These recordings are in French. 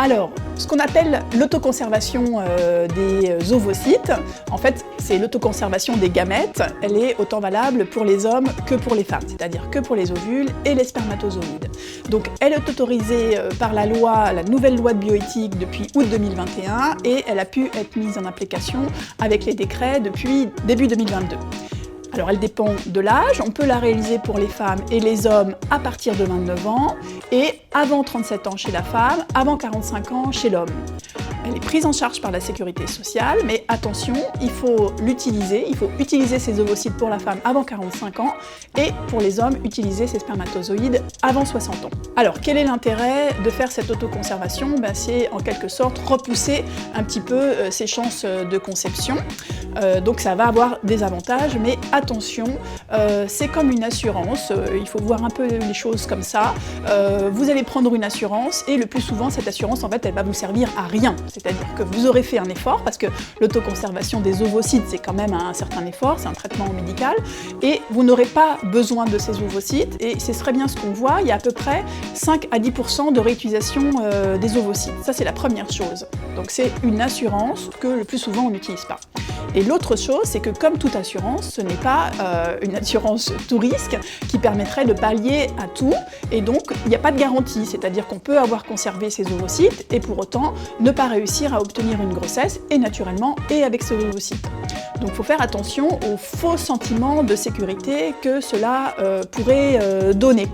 Alors, ce qu'on appelle l'autoconservation des ovocytes, en fait, c'est l'autoconservation des gamètes. Elle est autant valable pour les hommes que pour les femmes, c'est-à-dire que pour les ovules et les spermatozoïdes. Donc, elle est autorisée par la loi, la nouvelle loi de bioéthique depuis août 2021 et elle a pu être mise en application avec les décrets depuis début 2022. Alors elle dépend de l'âge, on peut la réaliser pour les femmes et les hommes à partir de 29 ans et avant 37 ans chez la femme, avant 45 ans chez l'homme. Elle est prise en charge par la sécurité sociale, mais attention, il faut utiliser ces ovocytes pour la femme avant 45 ans et pour les hommes, utiliser ces spermatozoïdes avant 60 ans. Alors quel est l'intérêt de faire cette autoconservation ? C'est en quelque sorte repousser un petit peu ses chances de conception. Donc ça va avoir des avantages, mais attention, c'est comme une assurance, il faut voir un peu les choses comme ça. Vous allez prendre une assurance et le plus souvent cette assurance en fait elle va vous servir à rien. C'est-à-dire que vous aurez fait un effort, parce que l'autoconservation des ovocytes c'est quand même un certain effort, c'est un traitement médical, et vous n'aurez pas besoin de ces ovocytes, et ce serait bien ce qu'on voit, il y a à peu près 5 à 10% de réutilisation des ovocytes. Ça c'est la première chose. Donc c'est une assurance que le plus souvent on n'utilise pas. Et l'autre chose, c'est que comme toute assurance, ce n'est pas une assurance tout risque qui permettrait de pallier à tout, et donc il n'y a pas de garantie, c'est-à-dire qu'on peut avoir conservé ses ovocytes et pour autant ne pas réussir à obtenir une grossesse, et naturellement, et avec ses ovocytes. Donc il faut faire attention aux faux sentiments de sécurité que cela pourrait donner.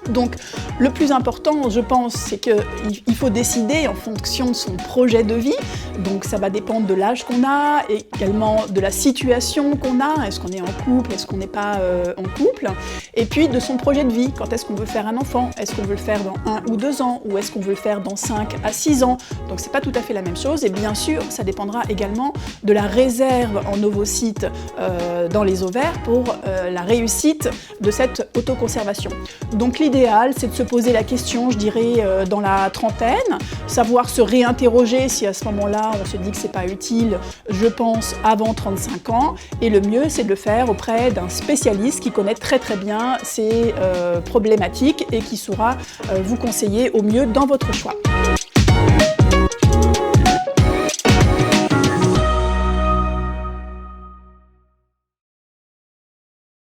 Donc le plus important, je pense, c'est qu'il faut décider en fonction de son projet de vie. Donc ça va dépendre de l'âge qu'on a, et également de la situation qu'on a. Est-ce qu'on est en couple, est-ce qu'on n'est pas en couple? Et puis de son projet de vie. Quand est-ce qu'on veut faire un enfant? Est-ce qu'on veut le faire dans 1 ou 2 ans? Ou est-ce qu'on veut le faire dans 5 à 6 ans? Donc c'est pas tout à fait la même chose. Et bien sûr, ça dépendra également de la réserve en ovocytes dans les ovaires pour la réussite de cette autoconservation. Donc l'idéal, c'est de se poser la question, je dirais, dans la trentaine, savoir se réinterroger si à ce moment-là, on se dit que c'est pas utile, je pense, avant 35 ans. Et le mieux, c'est de le faire auprès d'un spécialiste qui connaît très très bien ces problématiques et qui saura vous conseiller au mieux dans votre choix.